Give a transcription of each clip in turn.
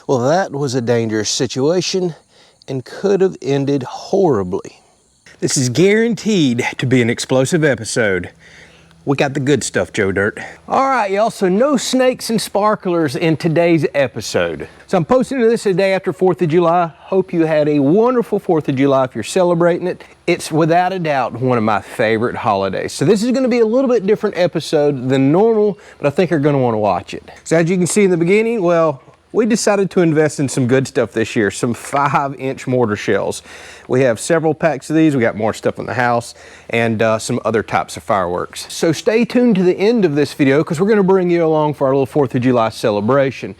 Well, that was a dangerous situation and could have ended horribly. This is guaranteed to be an explosive episode. We got the good stuff, Joe Dirt. All right, y'all, so no snakes and sparklers in today's episode. So I'm posting this the day after 4th of July. Hope you had a wonderful 4th of July if you're celebrating it. It's without a doubt one of my favorite holidays. So this is gonna be a little bit different episode than normal, but I think you're gonna wanna watch it. So as you can see in the beginning, well, we decided to invest in some good stuff this year, some 5-inch mortar shells. We have several packs of these. We got more stuff in the house and some other types of fireworks. So stay tuned to the end of this video because we're gonna bring you along for our little 4th of July celebration.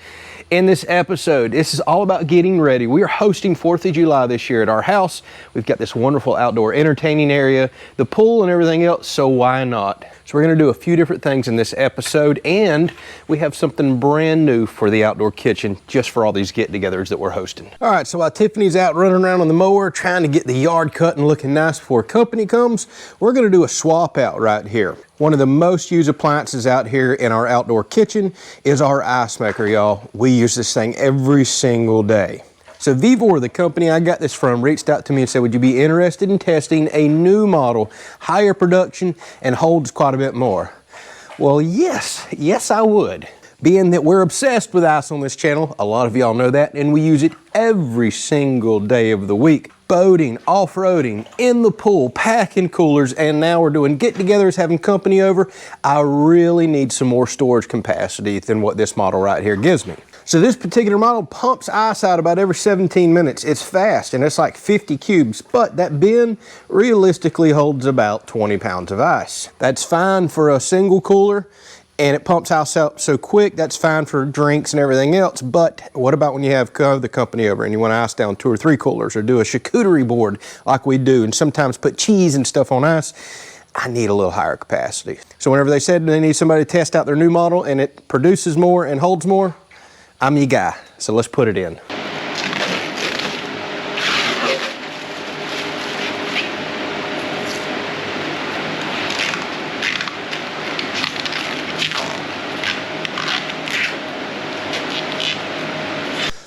In this episode, this is all about getting ready. We are hosting 4th of July this year at our house. We've got this wonderful outdoor entertaining area, the pool and everything else, so why not? So we're gonna do a few different things in this episode, and we have something brand new for the outdoor kitchen just for all these get-togethers that we're hosting. All right, so while Tiffany's out running around on the mower trying to get the yard cut and looking nice before company comes, we're gonna do a swap out right here. One of the most used appliances out here in our outdoor kitchen is our ice maker, y'all. We use this thing every single day. So Vivor, the company I got this from, reached out to me and said, would you be interested in testing a new model, higher production, and holds quite a bit more? Well, yes I would. Being that we're obsessed with ice on this channel, a lot of y'all know that, and we use it every single day of the week. Boating, off-roading, in the pool, packing coolers, and now we're doing get-togethers, having company over. I really need some more storage capacity than what this model right here gives me. So this particular model pumps ice out about every 17 minutes. It's fast and it's like 50 cubes, but that bin realistically holds about 20 pounds of ice. That's fine for a single cooler, and it pumps ice out so quick. That's fine for drinks and everything else. But what about when you have the company over and you want to ice down 2 or 3 coolers or do a charcuterie board like we do and sometimes put cheese and stuff on ice? I need a little higher capacity. So whenever they said they need somebody to test out their new model and it produces more and holds more, I'm your guy, so let's put it in.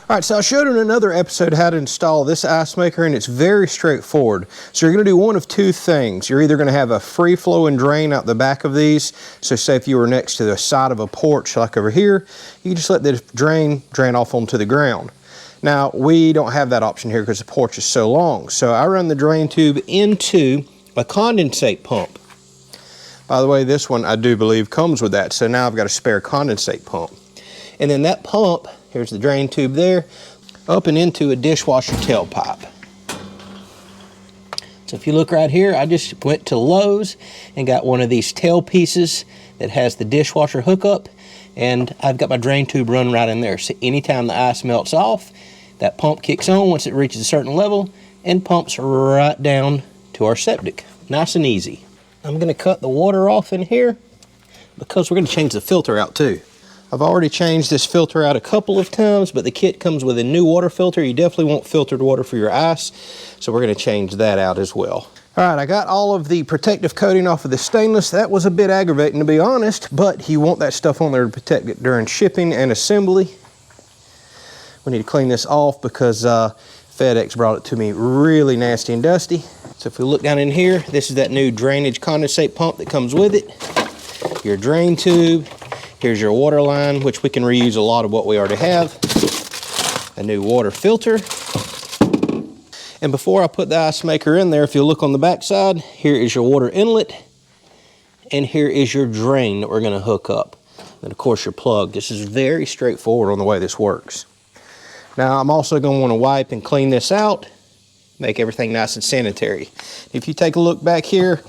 All right, so I showed in another episode how to install this ice maker, and it's very straightforward. So you're gonna do one of 2 things. You're either gonna have a free flowing drain out the back of these. So say if you were next to the side of a porch like over here, you just let the drain off onto the ground. Now, we don't have that option here because the porch is so long. So I run the drain tube into a condensate pump. By the way, this one I do believe comes with that. So now I've got a spare condensate pump. And then that pump, here's the drain tube there, up and into a dishwasher tailpipe. So if you look right here, I just went to Lowe's and got one of these tail pieces that has the dishwasher hookup, and I've got my drain tube running right in there. So anytime the ice melts off, that pump kicks on once it reaches a certain level and pumps right down to our septic. Nice and easy. I'm gonna cut the water off in here because we're gonna change the filter out too. I've already changed this filter out a couple of times, but the kit comes with a new water filter. You definitely want filtered water for your ice, so we're going to change that out as well. All right, I got all of the protective coating off of the stainless. That was a bit aggravating, to be honest, but you want that stuff on there to protect it during shipping and assembly. We need to clean this off because FedEx brought it to me really nasty and dusty. So if we look down in here, this is that new drainage condensate pump that comes with it. Your drain tube. Here's your water line, which we can reuse a lot of what we already have. A new water filter. And before I put the ice maker in there, if you look on the back side, here is your water inlet. And here is your drain that we're gonna hook up. And of course your plug. This is very straightforward on the way this works. Now I'm also gonna wanna wipe and clean this out, make everything nice and sanitary. If you take a look back here,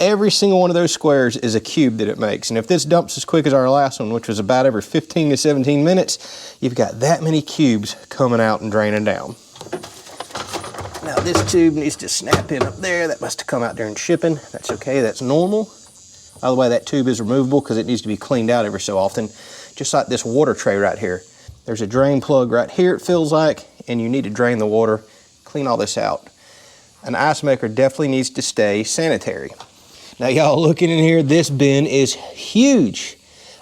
every single one of those squares is a cube that it makes. And if this dumps as quick as our last one, which was about every 15 to 17 minutes, you've got that many cubes coming out and draining down. Now this tube needs to snap in up there. That must have come out during shipping. That's okay, that's normal. By the way, that tube is removable because it needs to be cleaned out every so often. Just like this water tray right here. There's a drain plug right here, it feels like, and you need to drain the water, clean all this out. An ice maker definitely needs to stay sanitary. Now y'all looking in here, this bin is huge.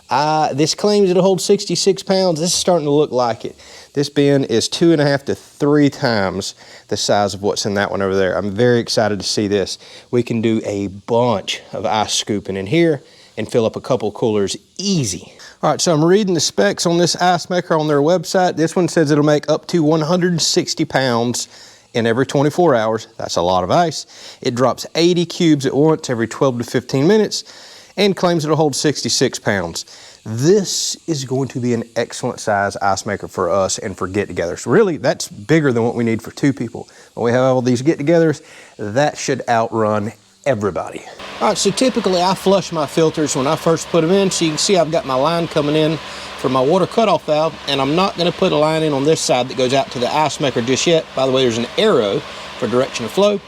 This claims it'll hold 66 pounds. This is starting to look like it. This bin is 2.5 to 3 times the size of what's in that one over there. I'm very excited to see this. We can do a bunch of ice scooping in here and fill up a couple coolers easy. All right, so I'm reading the specs on this ice maker on their website. This one says it'll make up to 160 pounds in every 24 hours. That's a lot of ice. It drops 80 cubes at once every 12 to 15 minutes and claims it'll hold 66 pounds. This is going to be an excellent size ice maker for us and for get-togethers. Really, that's bigger than what we need for 2 people. When we have all these get-togethers, that should outrun everybody. All right, so typically I flush my filters when I first put them in. So you can see I've got my line coming in for my water cutoff valve, and I'm not gonna put a line in on this side that goes out to the ice maker just yet. By the way, there's an arrow for direction of flow.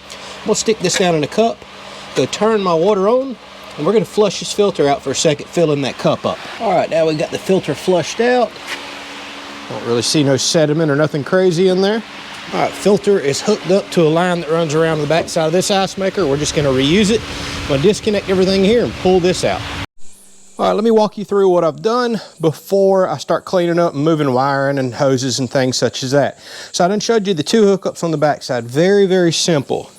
We'll stick this down in a cup, go turn my water on, and we're gonna flush this filter out for a second, filling that cup up. All right, now we got the filter flushed out. Don't really see no sediment or nothing crazy in there. All right, filter is hooked up to a line that runs around the back side of this ice maker. We're just gonna reuse it. I'm gonna disconnect everything here and pull this out. All right, let me walk you through what I've done before I start cleaning up and moving wiring and hoses and things such as that. So I done showed you the 2 hookups on the back side. Very, very simple.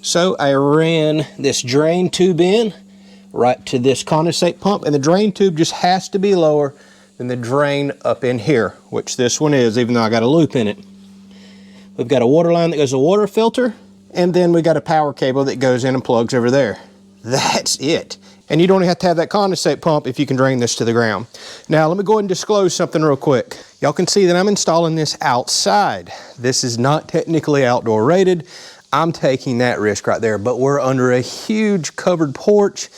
So I ran this drain tube in right to this condensate pump, and the drain tube just has to be lower than the drain up in here, which this one is, even though I got a loop in it. We've got a water line that goes to a water filter, and then we got a power cable that goes in and plugs over there. That's it. And you don't have to have that condensate pump if you can drain this to the ground. Now let me go ahead and disclose something real quick. Y'all can see that I'm installing this outside. This is not technically outdoor rated. I'm taking that risk right there, but we're under a huge covered porch.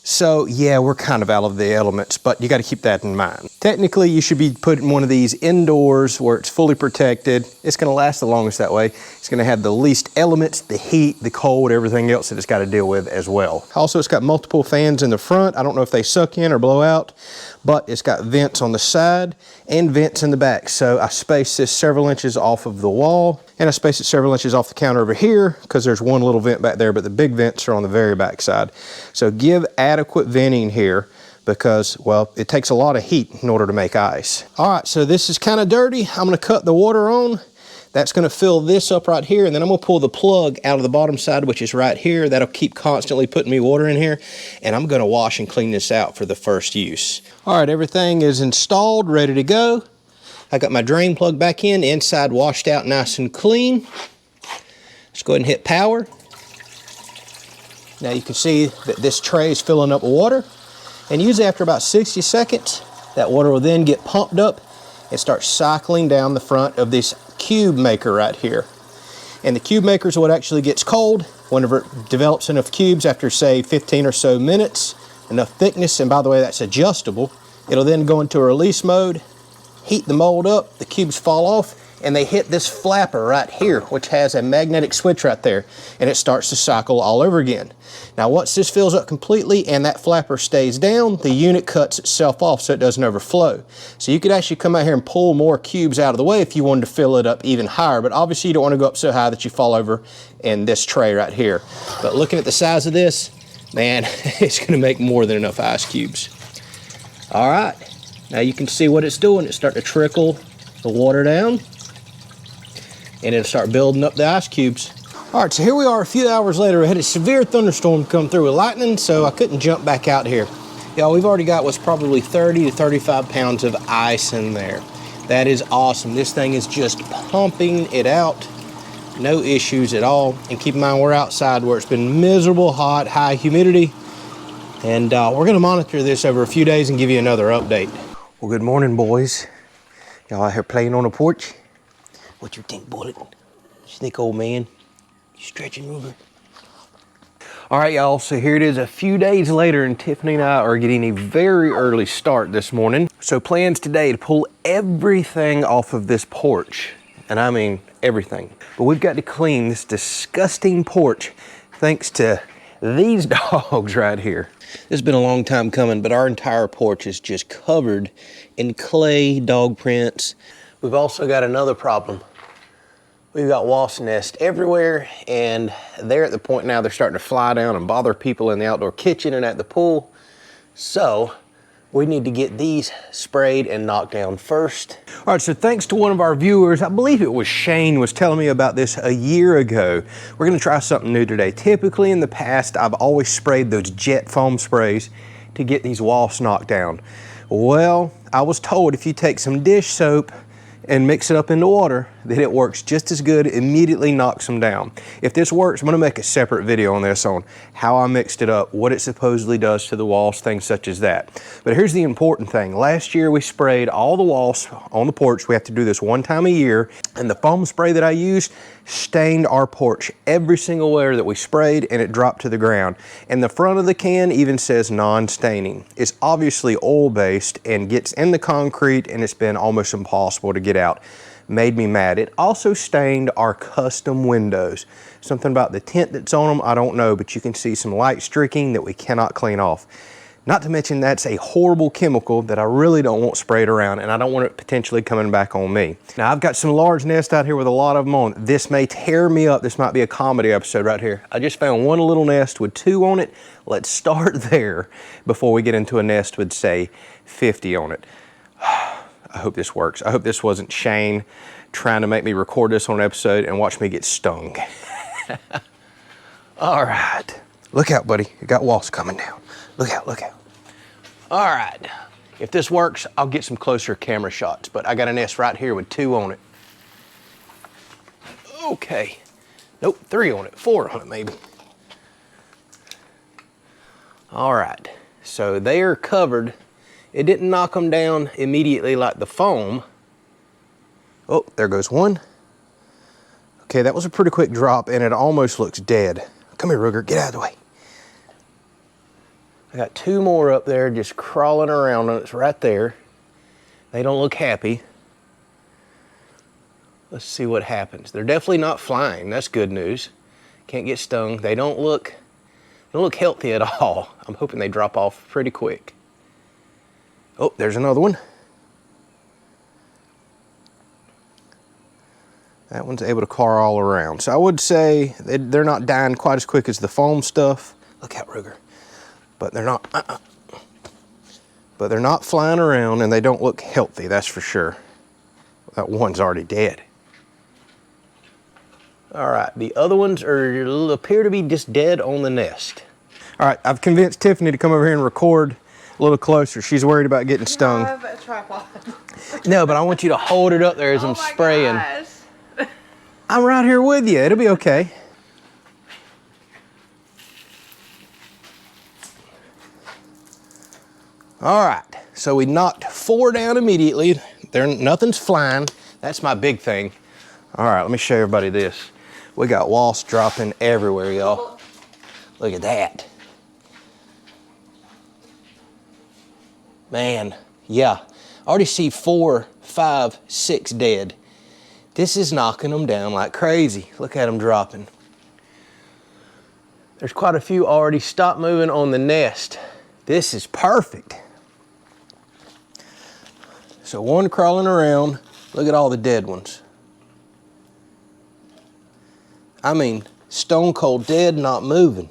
So yeah, we're kind of out of the elements, but you got to keep that in mind. Technically, you should be putting one of these indoors where it's fully protected. It's going to last the longest that way. It's going to have the least elements, the heat, the cold, everything else that it's got to deal with as well. Also, it's got multiple fans in the front. I don't know if they suck in or blow out, but it's got vents on the side and vents in the back. So I spaced this several inches off of the wall, and I spaced it several inches off the counter over here because there's one little vent back there, but the big vents are on the very back side. So give adequate venting here because, well, it takes a lot of heat in order to make ice. All right, so this is kind of dirty. I'm gonna cut the water on. That's gonna fill this up right here, and then I'm gonna pull the plug out of the bottom side, which is right here. That'll keep constantly putting me water in here, and I'm gonna wash and clean this out for the first use. All right, everything is installed, ready to go. I got my drain plug back in, inside washed out nice and clean. Let's go ahead and hit power. Now you can see that this tray is filling up with water, and usually after about 60 seconds, that water will then get pumped up and start cycling down the front of this cube maker right here. And the cube maker is what actually gets cold whenever it develops enough cubes after, say, 15 or so minutes, enough thickness, and by the way, that's adjustable. It'll then go into a release mode, heat the mold up, the cubes fall off, and they hit this flapper right here, which has a magnetic switch right there, and it starts to cycle all over again. Now once this fills up completely and that flapper stays down, the unit cuts itself off so it doesn't overflow. So you could actually come out here and pull more cubes out of the way if you wanted to fill it up even higher, but obviously you don't want to go up so high that you fall over in this tray right here. But looking at the size of this, man, it's gonna make more than enough ice cubes. All right, now you can see what it's doing. It's starting to trickle the water down, and it'll start building up the ice cubes. All right, so here we are a few hours later. We had a severe thunderstorm come through with lightning, so I couldn't jump back out here. Y'all, we've already got what's probably 30 to 35 pounds of ice in there. That is awesome. This thing is just pumping it out. No issues at all. And keep in mind, we're outside where it's been miserable, hot, high humidity. And we're gonna monitor this over a few days and give you another update. Well, good morning, boys. Y'all out here playing on the porch? What you think, Bullet? What you think, old man? You stretching over? All right, y'all, so here it is a few days later, and Tiffany and I are getting a very early start this morning. So plans today to pull everything off of this porch, and I mean everything. But we've got to clean this disgusting porch thanks to these dogs right here. This has been a long time coming, but our entire porch is just covered in clay, dog prints. We've also got another problem. We've got wasp nests everywhere, and they're at the point now they're starting to fly down and bother people in the outdoor kitchen and at the pool. So We need to get these sprayed and knocked down first. All right, so thanks to one of our viewers, I believe it was Shane, was telling me about this a year ago. We're gonna try something new today. Typically in the past, I've always sprayed those jet foam sprays to get these wasps knocked down. Well, I was told if you take some dish soap and mix it up into water, that it works just as good, immediately knocks them down. If this works, I'm gonna make a separate video on this, on how I mixed it up, what it supposedly does to the wasps, things such as that. But here's the important thing. Last year we sprayed all the wasps on the porch. We have to do this one time a year, and the foam spray that I used stained our porch every single layer that we sprayed, and it dropped to the ground. And the front of the can even says non-staining. It's obviously oil-based and gets in the concrete, and it's been almost impossible to get out. Made me mad. It also stained our custom windows. Something about the tint that's on them, I don't know, but you can see some light streaking that we cannot clean off. Not to mention that's a horrible chemical that I really don't want sprayed around, and I don't want it potentially coming back on me. Now I've got some large nests out here with a lot of them on. This may tear me up. This might be a comedy episode right here. I just found one little nest with 2 on it. Let's start there before we get into a nest with, say, 50 on it. I hope this works. I hope this wasn't Shane trying to make me record this on an episode and watch me get stung. All right. Look out, buddy. You got wasps coming down. Look out, look out. All right. If this works, I'll get some closer camera shots, but I got a nest right here with 2 on it. Okay. Nope, 3 on it, 4 on it maybe. All right. So they are covered. It didn't knock them down immediately like the foam. Oh, there goes one. Okay, that was a pretty quick drop, and it almost looks dead. Come here, Ruger, get out of the way. I got 2 more up there just crawling around, and it's right there. They don't look happy. Let's see what happens. They're definitely not flying. That's good news. Can't get stung. They don't look healthy at all. I'm hoping they drop off pretty quick. Oh, there's another one. That one's able to crawl all around. So I would say they're not dying quite as quick as the foam stuff. Look out, Ruger. But they're not, but they're not flying around, and they don't look healthy, that's for sure. That one's already dead. All right, the other ones appear to be just dead on the nest. All right, I've convinced Tiffany to come over here and record a little closer. She's worried about getting stung. I have a tripod. No, but I want you to hold it up there as I'm spraying. Gosh. I'm right here with you. It'll be okay. All right, so we knocked 4 down immediately. Nothing's flying. That's my big thing. All right, let me show everybody this. We got wasps dropping everywhere, y'all. Look at that. Man, yeah. I already see 4, 5, 6 dead. This is knocking them down like crazy. Look at them dropping. There's quite a few already stopped moving on the nest. This is perfect. So one crawling around. Look at all the dead ones. I mean, stone cold dead, not moving.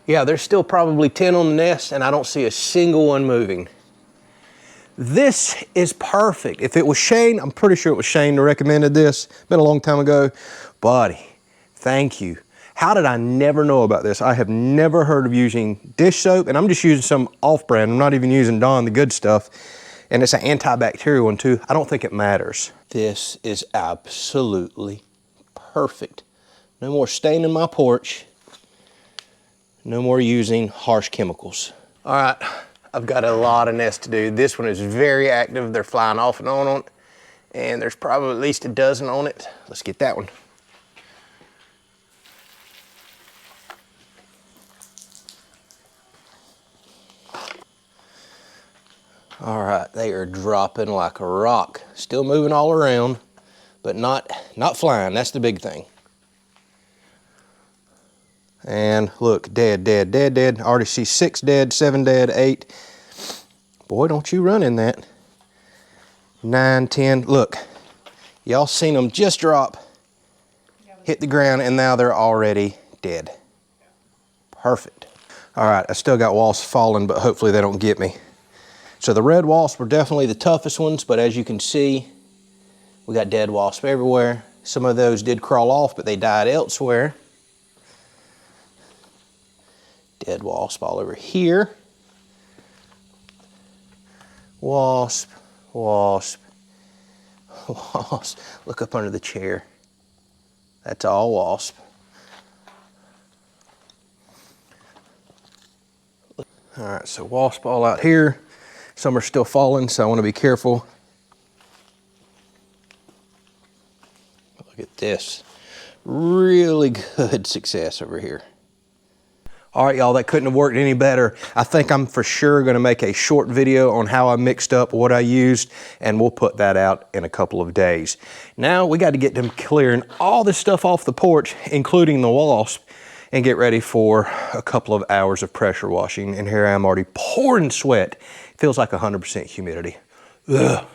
Yeah, there's still probably 10 on the nest, and I don't see a single one moving. This is perfect. If it was Shane, I'm pretty sure it was Shane that recommended this. Been a long time ago. Buddy, thank you. How did I never know about this? I have never heard of using dish soap, and I'm just using some off-brand. I'm not even using Dawn, the good stuff. And it's an antibacterial one too. I don't think it matters. This is absolutely perfect. No more staining my porch. No more using harsh chemicals. All right, I've got a lot of nests to do. This one is very active. They're flying off and on it. And there's probably at least a dozen on it. Let's get that one. All right, they are dropping like a rock. Still moving all around, but not flying. That's the big thing. And look, dead, dead, dead, dead. I already see 6 dead, 7 dead, 8. Boy, don't you run in that. 9, 10. Look, y'all seen them just drop, hit the ground, and now they're already dead. Perfect. All right, I still got wasps falling, but hopefully they don't get me. So the red wasps were definitely the toughest ones, but as you can see, we got dead wasps everywhere. Some of those did crawl off, but they died elsewhere. Dead wasp all over here. Wasp, wasp, wasp. Look up under the chair. That's all wasp. All right, so wasp all out here. Some are still falling, so I want to be careful. Look at this. Really good success over here. All right, y'all, that couldn't have worked any better. I think I'm for sure gonna make a short video on how I mixed up what I used, and we'll put that out in a couple of days. Now we got to get them clearing all this stuff off the porch, including the wasp, and get ready for a couple of hours of pressure washing. And here I am already pouring sweat. Feels like 100% humidity. Ugh.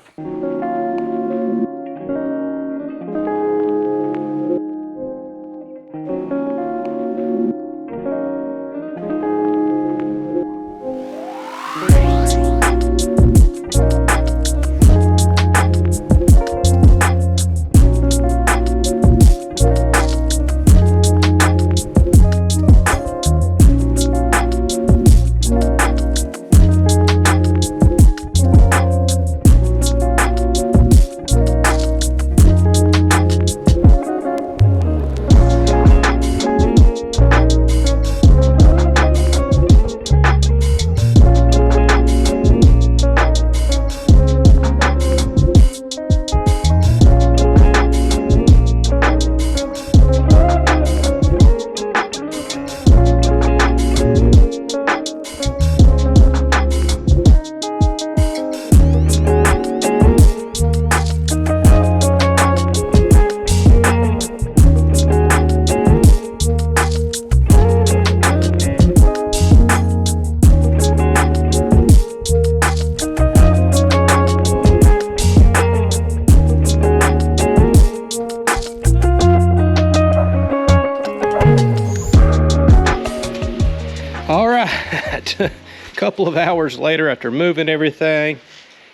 A couple of hours later, after moving everything,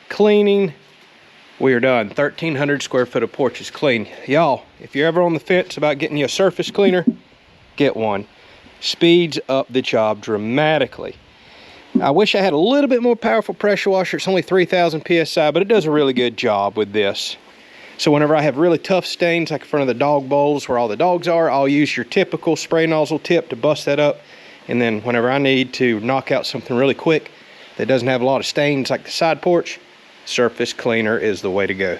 cleaning, we are done. 1,300 square foot of porch is clean. Y'all, if you're ever on the fence about getting you a surface cleaner, get one. Speeds up the job dramatically. I wish I had a little bit more powerful pressure washer. It's only 3,000 PSI, but it does a really good job with this. So whenever I have really tough stains, like in front of the dog bowls where all the dogs are, I'll use your typical spray nozzle tip to bust that up. And then whenever I need to knock out something really quick that doesn't have a lot of stains like the side porch, surface cleaner is the way to go.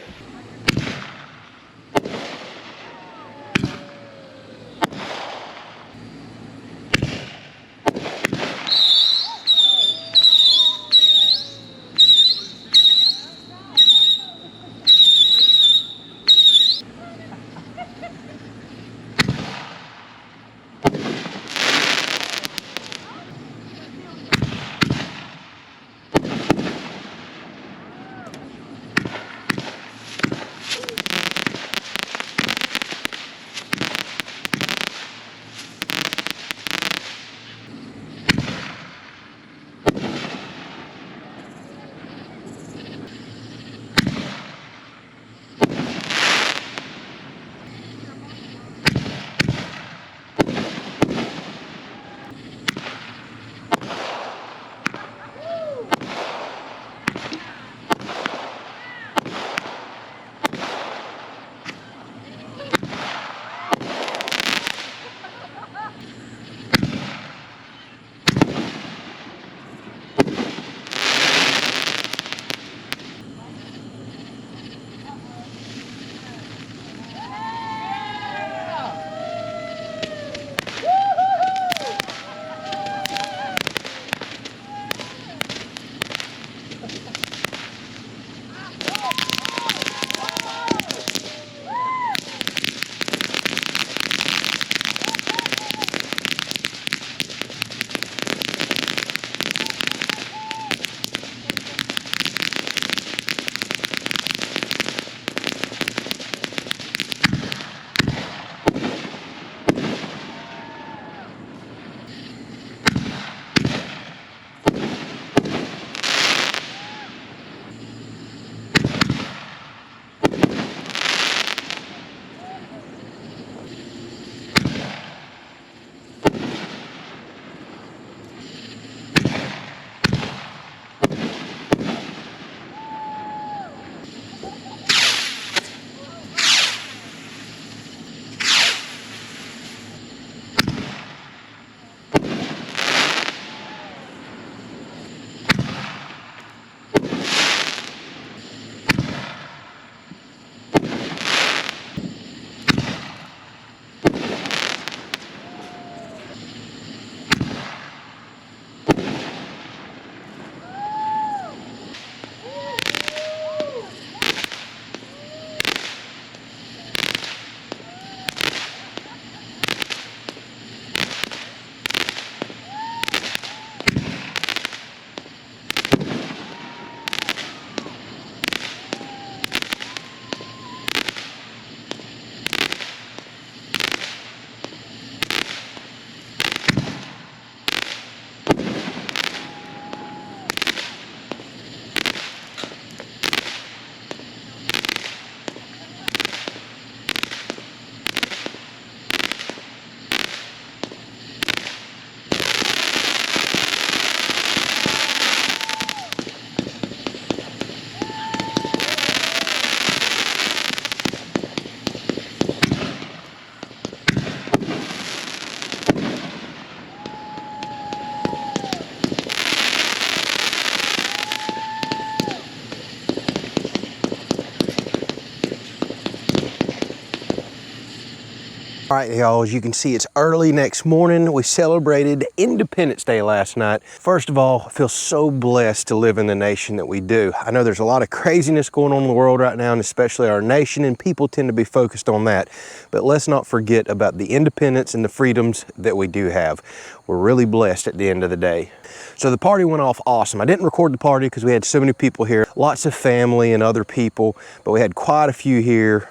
All right, y'all, as you can see, it's early next morning. We celebrated Independence Day last night. First of all, I feel so blessed to live in the nation that we do. I know there's a lot of craziness going on in the world right now, and especially our nation, and people tend to be focused on that. But let's not forget about the independence and the freedoms that we do have. We're really blessed at the end of the day. So the party went off awesome. I didn't record the party because we had so many people here, lots of family and other people, but we had quite a few here.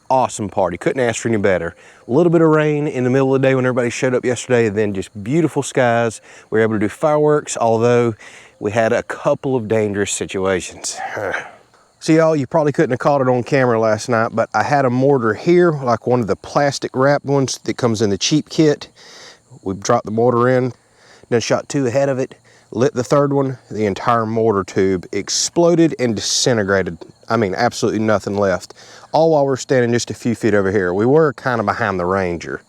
Awesome party, couldn't ask for any better. A little bit of rain in the middle of the day when everybody showed up yesterday, and then just beautiful skies. We were able to do fireworks, although we had a couple of dangerous situations. So y'all, you probably couldn't have caught it on camera last night, but I had a mortar here, like one of the plastic wrapped ones that comes in the cheap kit. We dropped the mortar in, then shot two ahead of it, lit the third one, the entire mortar tube exploded and disintegrated. I mean, absolutely nothing left. All while we're standing just a few feet over here. We were kind of behind the Ranger.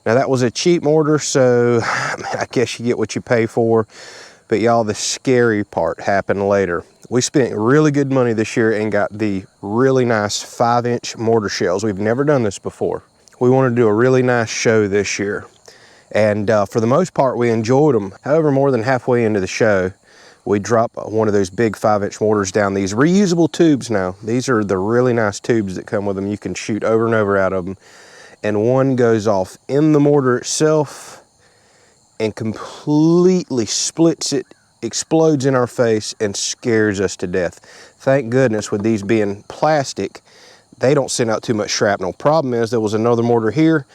Now that was a cheap mortar, so I guess you get what you pay for. But y'all, the scary part happened later. We spent really good money this year and got the really nice 5-inch mortar shells. We've never done this before. We wanted to do a really nice show this year. And for the most part, we enjoyed them. However, more than halfway into the show, we dropped one of those big 5-inch mortars down these reusable tubes now. These are the really nice tubes that come with them. You can shoot over and over out of them. And one goes off in the mortar itself and completely splits it, explodes in our face, and scares us to death. Thank goodness, with these being plastic, they don't send out too much shrapnel. Problem is, there was another mortar here.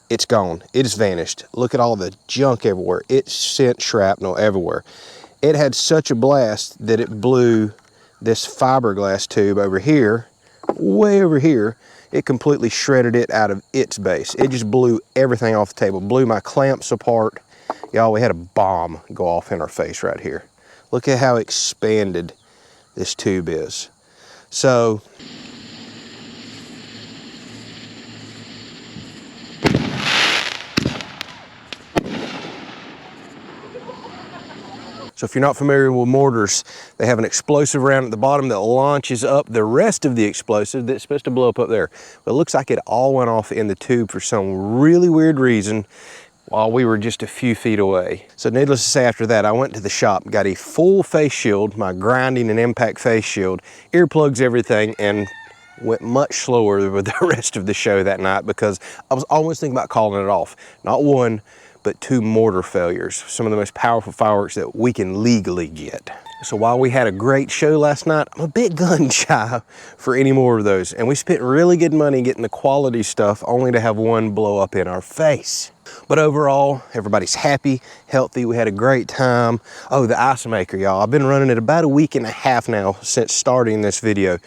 It's gone. It has vanished. Look at all the junk everywhere. It sent shrapnel everywhere. It had such a blast that it blew this fiberglass tube over here, way over here. It completely shredded it out of its base. It just blew everything off the table, blew my clamps apart. Y'all, we had a bomb go off in our face right here. Look at how expanded this tube is. So, So if you're not familiar with mortars, they have an explosive round at the bottom that launches up the rest of the explosive that's supposed to blow up there. But it looks like it all went off in the tube for some really weird reason while we were just a few feet away. So needless to say, after that, I went to the shop, got a full face shield, my grinding and impact face shield, earplugs, everything, and went much slower with the rest of the show that night because I was almost thinking about calling it off. Not one, but 2 mortar failures, some of the most powerful fireworks that we can legally get. So while we had a great show last night, I'm a bit gun shy for any more of those. And we spent really good money getting the quality stuff only to have one blow up in our face. But overall, everybody's happy, healthy. We had a great time. Oh, the ice maker, y'all. I've been running it about a week and a half now since starting this video.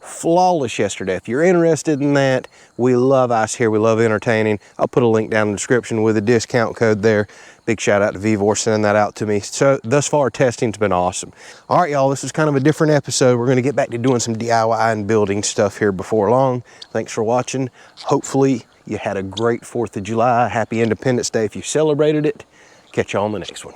Flawless yesterday. If you're interested in that, we love ice here. We love entertaining. I'll put a link down in the description with a discount code there. Big shout out to Vivor sending that out to me. So thus far, testing's been awesome. All right, y'all, this is kind of a different episode. We're going to get back to doing some DIY and building stuff here before long. Thanks for watching. Hopefully you had a great 4th of July. Happy Independence Day if you celebrated it. Catch you on the next one.